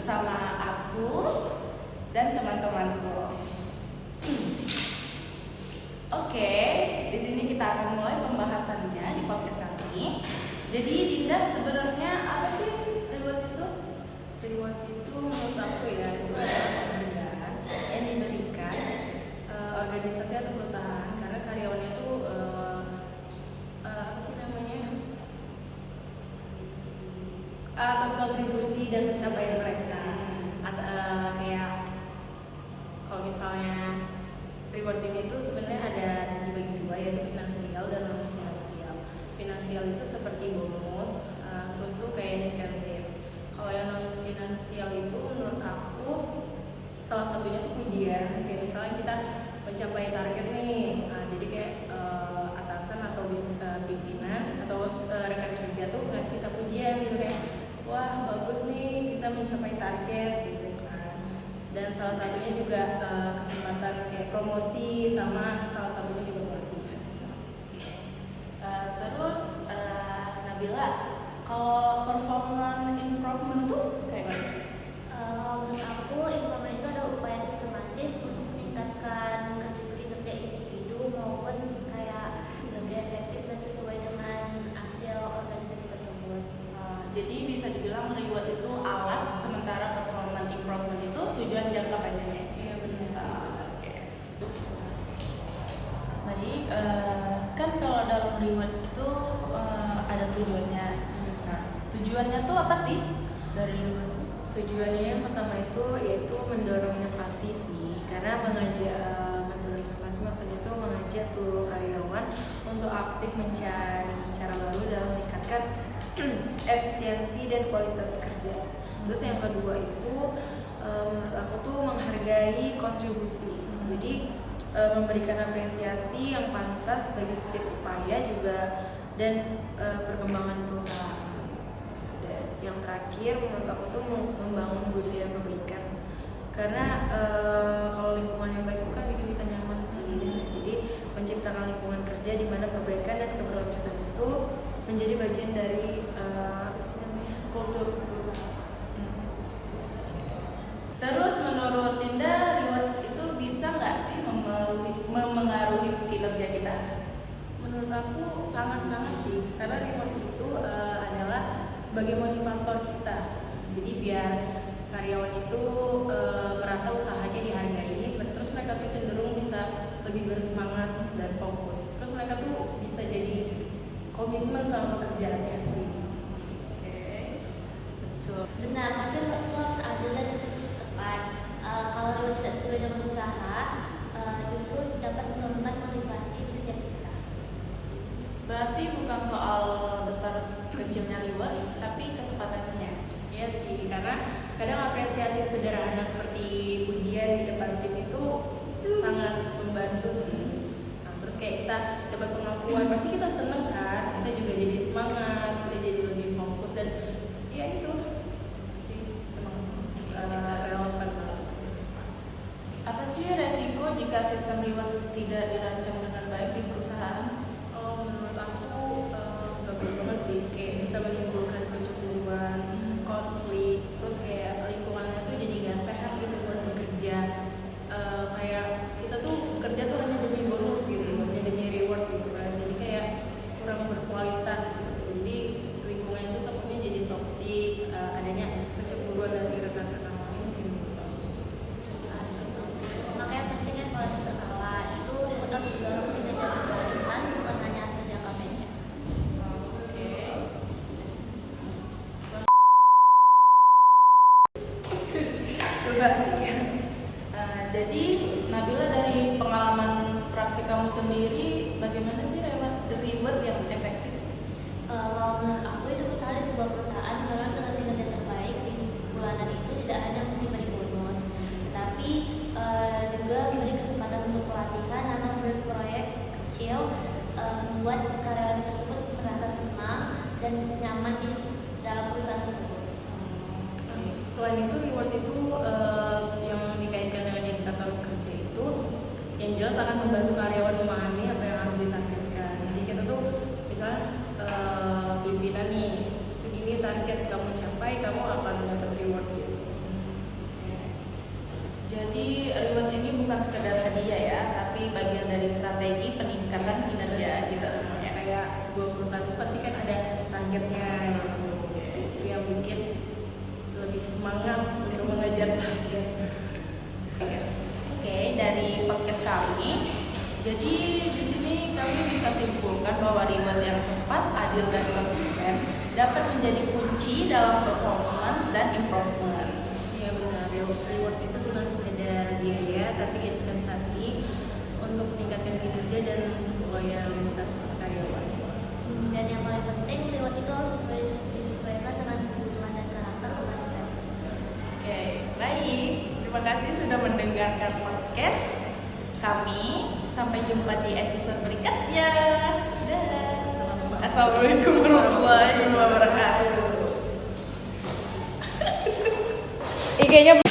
bersama aku dan teman-temanku. Oke, di sini kita akan mulai pembahasannya di podcast kami. Jadi Dinda, sebenarnya apa sih reward itu? Reward itu menurut aku ya itu adalah penghargaan yang diberikan organisasi atau perusahaan karena karyawannya itu apa sih namanya, atas kontribusi dan pencapaian mereka. Kayak kalau misalnya reward ini itu sebenarnya ada dibagi dua, yaitu finansial dan non finansial. Finansial itu seperti bonus, terus tuh kayak insentif. Kalau yang non finansial itu menurut aku salah satunya tuh pujian. Kayak misalnya kita mencapai target nih, jadi kayak atasan atau pimpinan atau rekan kerja tuh ngasih kita pujian gitu, kayak wah bagus nih kita mencapai target gitu kan. Dan salah satunya juga kesempatan kayak promosi, sama salah satunya juga pelatihan. Terus Nabila, kalau performance improvement tuh kayak mana sih? Menurut aku, improvement itu adalah upaya sistematis untuk meningkatkan kinerja individu maupun kayak lebih efektif dan sesuai dengan hasil organisasi tersebut. Jadi bisa dibilang reward itu alat, sementara performance improvement itu tujuan jangka panjangnya. Iya benar. Oke. Baik, kan kalau dalam reward itu ada tujuannya. Nah, tujuannya tuh apa sih dari reward? Tujuannya yang pertama itu yaitu mendorong inovasi sih, karena mengajak mendorong inovasi maksudnya itu mengajak seluruh karyawan untuk aktif mencari cara baru dalam meningkatkan efisiensi dan kualitas kerja. Terus yang kedua itu menurut aku tuh menghargai kontribusi, jadi memberikan apresiasi yang pantas bagi setiap upaya juga dan perkembangan perusahaan. Yang terakhir menurut aku tuh membangun budaya kebaikan, karena kalau lingkungan yang baik itu kan bikin kita nyaman sih. Jadi menciptakan lingkungan kerja di mana kebaikan dan keberlanjutan itu menjadi bagian dari apa sih namanya, kultur perusahaan. Terus menurut Dinda, reward itu bisa nggak sih memengaruhi kinerja kita? Menurut aku sangat-sangat sih, karena reward itu adalah sebagai motivator kita. Jadi biar karyawan itu merasa usahanya dihargai, terus mereka tuh cenderung bisa lebih bersemangat dan fokus. Terus mereka tuh bisa jadi komitmen sama pekerjaannya sih. Oke, betul. Benar, tapi itu harus adil dan tepat. Kalau reward tidak sesuai dengan usaha, justru dapat menurunkan motivasi di setiap kita. Berarti bukan soal besar kecilnya reward, tapi ketepatannya. Iya sih, karena kadang apresiasi sederhana seperti pujian di depan tim itu sangat membantu sih. Nah, terus kayak kita dapat pengakuan, pasti kita seneng kan, kita juga jadi semangat, kita jadi lebih fokus, dan ya itu sih memang relevan banget. Apa sih resiko jika sistem reward tidak dirancang dengan baik di perusahaan? Menurut aku gak baik banget sih, kayak bisa menimbulkan kecemburuan, konflik, terus kayak lingkungannya tuh jadi gak sehat gitu buat bekerja. Kayak kita tuh bekerja tuh hanya demi bonus gitu, hanya demi reward gitu kan, jadi kayak kurang berkualitas gitu. Jadi lingkungannya tuh takutnya jadi toksik, adanya kecemburuan dari rekan-rekan lain sih menurut aku. Makanya penting evaluasi berkala, itu reward harus didorong kinerja berkelanjutan, bukan hanya hasil jangka pendek. Oke. Coba Jadi Nabila, dari pengalaman praktik kamu sendiri, bagaimana sih reward yang efektif? Kalau menurut aku itu misalnya di sebuah perusahaan dengan kinerja terbaik di bulanan itu tidak hanya diberi bonus, tapi juga memberi kesempatan untuk pelatihan atau berproyek kecil, membuat karyawan tersebut merasa senang dan nyaman di dalam perusahaan tersebut. Selain itu reward itu yang dikaitkan dengan indikator kerja itu yang jelas akan membantu karyawan memahami apa yang harus ditargetkan. Jadi kita tuh misalnya pimpinan nih, segini target kamu capai, kamu akan dapat reward gitu. dari strategi peningkatan kinerja kita semuanya. Kayak sebuah perusahaan itu pasti kan ada targetnya, itu yang bikin lebih semangat untuk mengejar target. Oke, dari podcast kami, jadi di sini kami bisa simpulkan bahwa reward yang tepat, adil dan konsisten dapat menjadi kunci dalam performance dan improvement. Iya benar, reward itu bukan sekedar biaya tapi investasi untuk meningkatkan kinerja dan loyalitas karyawan. Dan yang paling penting reward itu harus disesuaikan dengan kebutuhan dan karakter organisasi. Oke, baik. Terima kasih sudah mendengarkan podcast kami. Sampai jumpa di episode berikutnya. Dadah. Assalamualaikum warahmatullahi wabarakatuh. Kayaknya